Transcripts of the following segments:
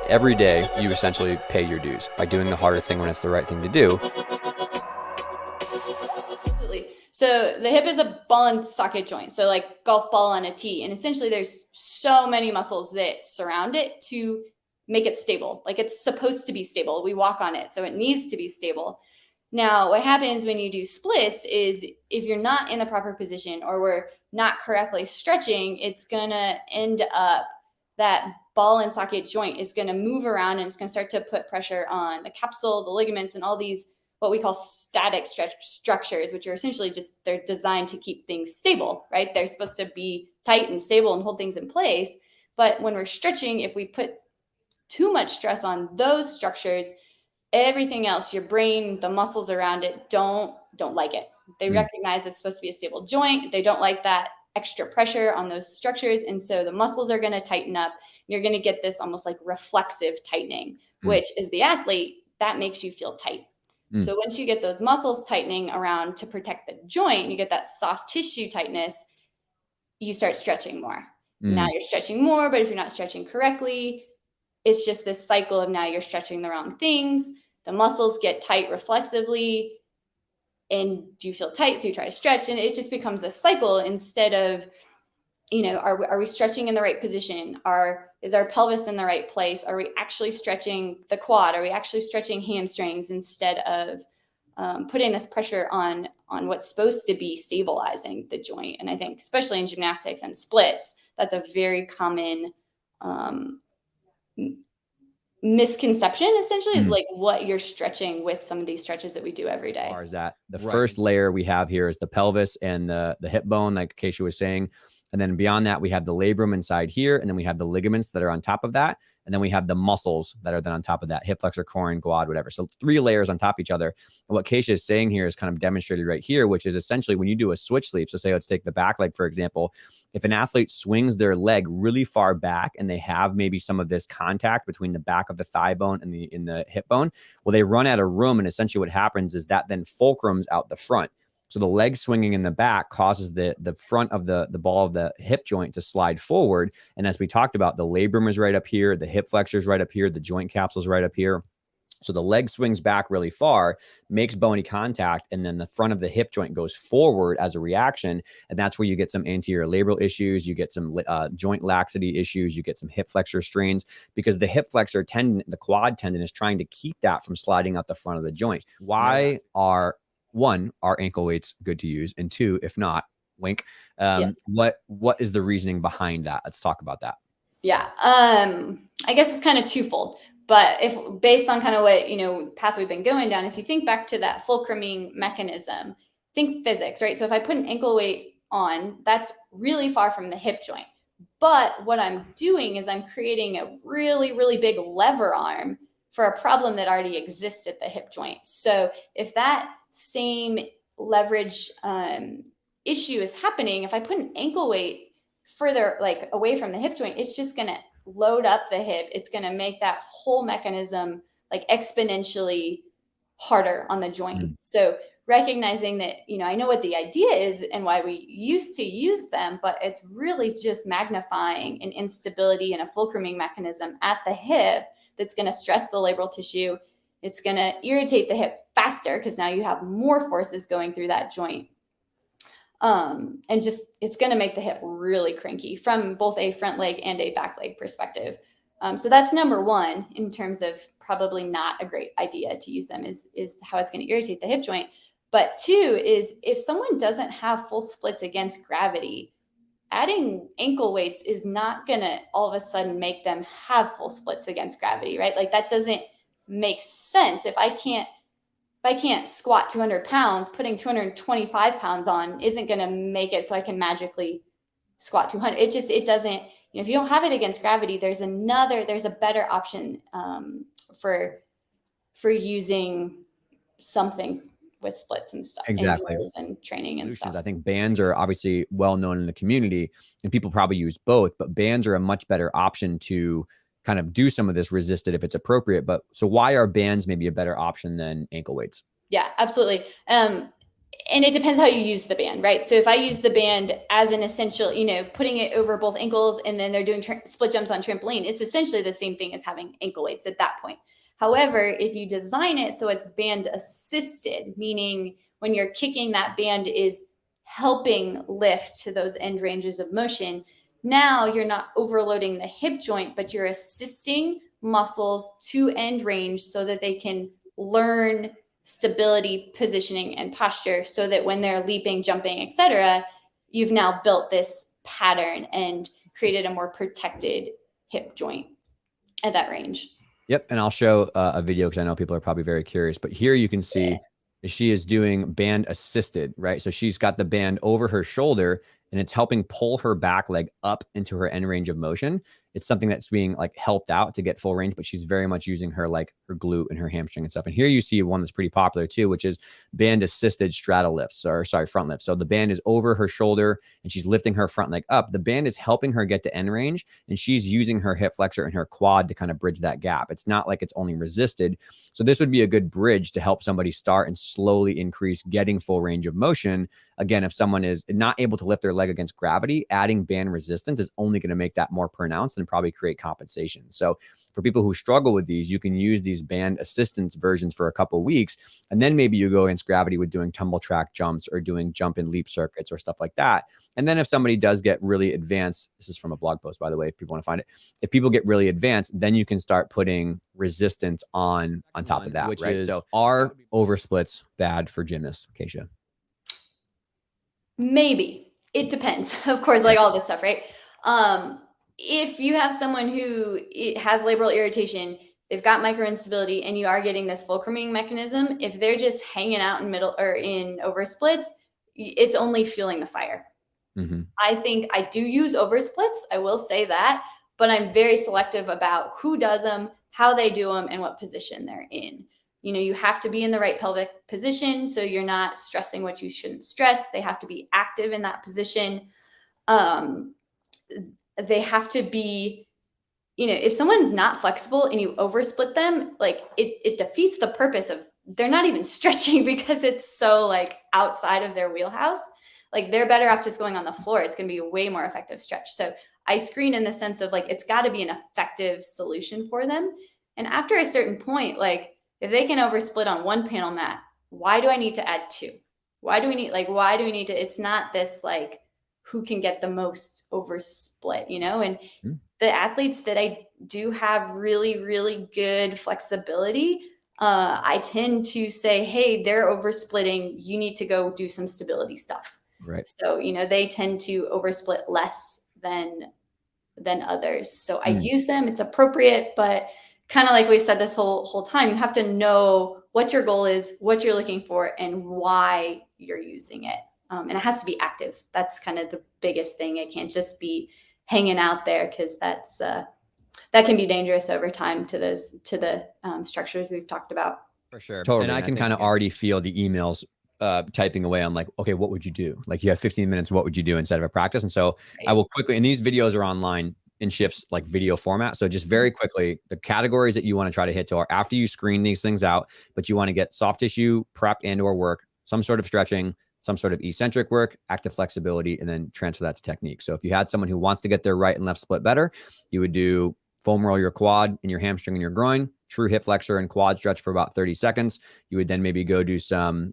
Every day, you essentially pay your dues by doing the harder thing when it's the right thing to do. Absolutely. So the hip is a ball and socket joint. So like golf ball on a tee. And essentially there's so many muscles that surround it to make it stable. Like it's supposed to be stable. We walk on it, so it needs to be stable. Now, what happens when you do splits is if you're not in the proper position or we're not correctly stretching, it's going to end up that ball and socket joint is going to move around and it's going to start to put pressure on the capsule, the ligaments, and all these what we call static structures, which are essentially just, they're designed to keep things stable, right? They're supposed to be tight and stable and hold things in place. But when we're stretching, if we put too much stress on those structures, everything else, your brain, the muscles around it don't like it. They recognize it's supposed to be a stable joint. They don't like that extra pressure on those structures. And so the muscles are going to tighten up. You're going to get this almost like reflexive tightening, which as the athlete, that makes you feel tight. So once you get those muscles tightening around to protect the joint, you get that soft tissue tightness, you start stretching more. Now you're stretching more, but if you're not stretching correctly, it's just this cycle of now you're stretching the wrong things. The muscles get tight reflexively and you feel tight, so you try to stretch, and it just becomes this cycle instead of, are we stretching in the right position? Is our pelvis in the right place? Are we actually stretching the quad? Are we actually stretching hamstrings instead of putting this pressure on what's supposed to be stabilizing the joint? And I think especially in gymnastics and splits, that's a very common misconception, essentially, is like what you're stretching with some of these stretches that we do every day. Is that the first layer we have here is the pelvis and the hip bone, like Kaysha was saying. And then beyond that, we have the labrum inside here. And then we have the ligaments that are on top of that. And then we have the muscles that are then on top of that, hip flexor, groin, quad, whatever. So 3 layers on top of each other. And what Kaysha is saying here is kind of demonstrated right here, which is essentially when you do a switch leap. So say, let's take the back leg, for example. If an athlete swings their leg really far back and they have maybe some of this contact between the back of the thigh bone and the hip bone, well, they run out of room. And essentially what happens is that then fulcrums out the front. So the leg swinging in the back causes the front of the ball of the hip joint to slide forward. And as we talked about, the labrum is right up here, the hip flexor is right up here, the joint capsule is right up here. So the leg swings back really far, makes bony contact, and then the front of the hip joint goes forward as a reaction. And that's where you get some anterior labral issues, you get some joint laxity issues, you get some hip flexor strains, because the hip flexor tendon, the quad tendon, is trying to keep that from sliding out the front of the joint. Why are ankle weights good to use? And 2, if not, wink. Yes. What is the reasoning behind that? Let's talk about that. Yeah. I guess it's kind of twofold, but if based on kind of what, path we've been going down, if you think back to that fulcruming mechanism, think physics, right? So if I put an ankle weight on, that's really far from the hip joint. But what I'm doing is I'm creating a really, really big lever arm for a problem that already exists at the hip joint. So if that same leverage issue is happening, if I put an ankle weight further away from the hip joint, it's just going to load up the hip. It's going to make that whole mechanism exponentially harder on the joint. So recognizing that, I know what the idea is and why we used to use them, but it's really just magnifying an instability and a fulcruming mechanism at the hip that's going to stress the labral tissue. It's going to irritate the hip faster because now you have more forces going through that joint. And just, it's going to make the hip really cranky from both a front leg and a back leg perspective. So that's number one in terms of probably not a great idea to use them is how it's going to irritate the hip joint. But 2 is if someone doesn't have full splits against gravity, adding ankle weights is not going to all of a sudden make them have full splits against gravity, right? That doesn't make sense. If I can't squat 200 pounds, putting 225 pounds on isn't going to make it so I can magically squat 200. It doesn't, if you don't have it against gravity, there's a better option for using something with splits and stuff. Exactly. And training and stuff. I think bands are obviously well known in the community and people probably use both, but bands are a much better option to kind of do some of this resisted if it's appropriate. But so why are bands maybe a better option than ankle weights? Yeah, absolutely. And it depends how you use the band, right? So if I use the band as an essential, putting it over both ankles and then they're doing split jumps on trampoline, it's essentially the same thing as having ankle weights at that point. However, if you design it so it's band assisted, meaning when you're kicking, that band is helping lift to those end ranges of motion. Now you're not overloading the hip joint, but you're assisting muscles to end range so that they can learn stability, positioning, and posture, so that when they're leaping, jumping, etc., you've now built this pattern and created a more protected hip joint at that range. Yep. And I'll show a video because I know people are probably very curious, but here you can see she is doing band assisted, right? So she's got the band over her shoulder and it's helping pull her back leg up into her end range of motion. It's something that's being like helped out to get full range, but she's very much using her like her glute and her hamstring and stuff. And here you see one that's pretty popular too, which is band assisted straddle lifts, or sorry, front lifts. So the band is over her shoulder and she's lifting her front leg up. The band is helping her get to end range and she's using her hip flexor and her quad to kind of bridge that gap. It's not like it's only resisted. So this would be a good bridge to help somebody start and slowly increase getting full range of motion. Again, if someone is not able to lift their leg against gravity, adding band resistance is only going to make that more pronounced and probably create compensation. So for people who struggle with these, you can use these band assistance versions for a couple of weeks. And then maybe you go against gravity with doing tumble track jumps or doing jump and leap circuits or stuff like that. And then if somebody does get really advanced, this is from a blog post, by the way, if people want to find it. If people get really advanced, then you can start putting resistance on top of that, which right? So are oversplits bad for gymnasts, Kaysha? Maybe. It depends. Of course, like all this stuff, right? If you have someone who has labral irritation, they've got micro instability, and you are getting this fulcruming mechanism, if they're just hanging out in middle or in oversplits, it's only fueling the fire. Mm-hmm. I think I do use oversplits. I will say that, but I'm very selective about who does them, how they do them, and what position they're in. You have to be in the right pelvic position, so you're not stressing what you shouldn't stress. They have to be active in that position. They have to be, if someone's not flexible and you oversplit them, like it defeats the purpose of, they're not even stretching because it's so like outside of their wheelhouse. Like they're better off just going on the floor. It's going to be a way more effective stretch. So I screen in the sense of like, it's got to be an effective solution for them. And after a certain point, like if they can oversplit on one panel mat, why do I need to add two? Why do we need to, it's not this like, who can get the most oversplit, and the athletes that I do have really, really good flexibility, I tend to say, hey, they're oversplitting. You need to go do some stability stuff. Right. So, they tend to oversplit less than others. So I use them, it's appropriate, but kind of like we've said this whole time, you have to know what your goal is, what you're looking for, and why you're using it. And it has to be active. That's kind of the biggest thing. It can't just be hanging out there, because that can be dangerous over time to the structures we've talked about. For sure. Totally. And I can kind of already feel the emails typing away on like, okay, what would you do? Like you have 15 minutes. What would you do instead of a practice? And so right. I will quickly, and these videos are online in shifts like video format. So just very quickly, the categories that you want to try to hit to are after you screen these things out, but you want to get soft tissue prep and or work, some sort of stretching, some sort of eccentric work, active flexibility, and then transfer that to technique. So if you had someone who wants to get their right and left split better, you would do foam roll your quad and your hamstring and your groin, true hip flexor and quad stretch for about 30 seconds. You would then maybe go do some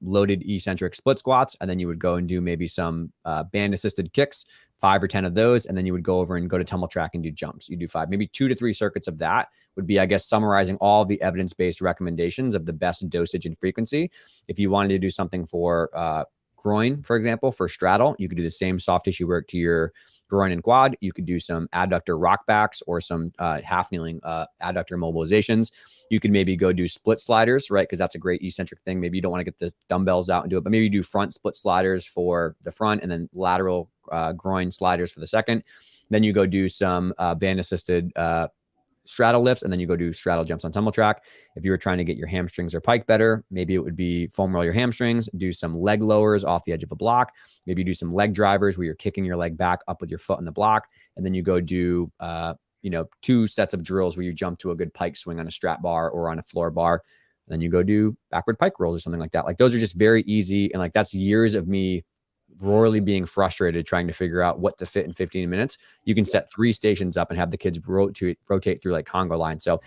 loaded eccentric split squats, and then you would go and do maybe some band assisted kicks, 5 or 10 of those. And then you would go over and go to tumble track and do jumps. You do 5, maybe 2 to 3 circuits of that would be, I guess, summarizing all the evidence-based recommendations of the best dosage and frequency. If you wanted to do something for groin, for example, for straddle, you could do the same soft tissue work to your groin and quad. You could do some adductor rockbacks or some half kneeling adductor mobilizations. You could maybe go do split sliders, right? Because that's a great eccentric thing. Maybe you don't want to get the dumbbells out and do it, but maybe you do front split sliders for the front and then lateral groin sliders for the second. Then you go do some band assisted straddle lifts, and then you go do straddle jumps on tumble track. If you were trying to get your hamstrings or pike better, maybe it would be foam roll your hamstrings, do some leg lowers off the edge of a block, maybe do some leg drivers where you're kicking your leg back up with your foot in the block, and then you go do 2 sets of drills where you jump to a good pike swing on a strap bar or on a floor bar. then you go do backward pike rolls or something like that. Like those are just very easy. And like, that's years of me royally being frustrated trying to figure out what to fit in 15 minutes. You can set 3 stations up and have the kids rotate through like Congo line. So